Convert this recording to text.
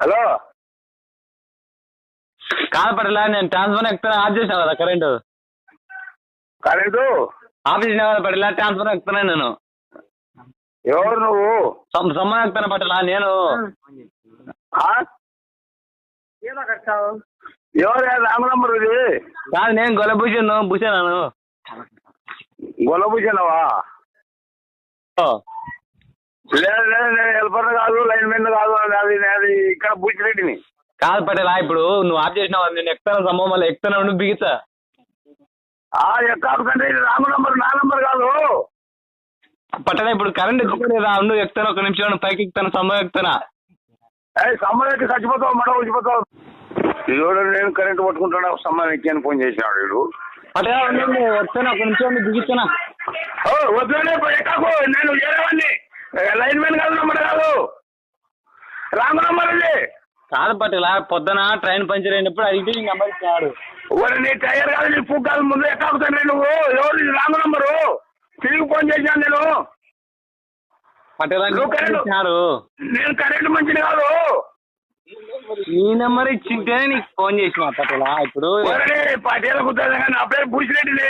Hello కాదు పటేలా, నేను transfer ఎక్కుతాను of చేసినా కదా కరెంటు ఆఫ్ చేసినా కదా పటేలా, ట్రాన్స్ఫర్ ఎక్కుతాను నేను. ఎవరు నువ్వు? సమ్మని ఎక్కుతాను పటేలా నేను. ఎవరు రాంగ్ నంబర్ ఇది? కాదు, నేను భూషణాను. గొల్లభూషణవా? లేదు లేదు, నేను హెల్పర్ కాదు, లైన్ మెన్ కాదు, అది ఇక్కడ భూషిరెడ్డిని. కాదు పటేలా, ఇప్పుడు నువ్వు ఆఫ్ చేసినావు, నేను ఎక్కుతాను సమ్మం, మళ్ళీ ఎక్కుతాను నువ్వు బిగిస్తా. ఎక్కడ రాంగ్ నంబర్, నా నంబర్ కాదు పట్టేలా. ఇప్పుడు కరెంట్ ఎక్కువ నువ్వు ఎక్కుతాను, ఒక నిమిషం పైకి ఎక్కుతాను, సమ్మం ఎక్కుతానా? సమ్మర్ ఎక్కి చచ్చిపోతావు, మడ వచ్చిపోతావు. ఇవాడు నేను కరెంట్ పట్టుకుంటాను, సమ్మర్ ఎక్కి అని ఫోన్ చేసినాడు వీడు. పటేలా వస్తాను, ఒక నిమిషం బిగిస్తానా? వద్దునే ఎక్కకు, నేను వేరేవాడిని, లైన్ మెన్ కాదు, నంబర్ కాదు, రాంగ్ నంబర్ ఇది. కాదు పటేలా, పొద్దున ట్రైన్ పంచర్ అయినప్పుడు అడిగితే నీ నెంబర్ ఇచ్చినాడు. నీ టైర్ కాదు, నీ పుక్ కాదు, ముందు ఎక్కకుతాను నువ్వు. ఎవరు రాంగ్ నంబరు? తిరిగి ఫోన్ చేశాను నేను. పటేలా నేను కరెంట్ మంచిది కాదు. నీ నెంబర్ ఇచ్చింటేనే నీకు ఫోన్ చేసిన పటేలా. ఇప్పుడు పటేల కుదరదు కానీ నా పేరు భూషిరెడ్డి.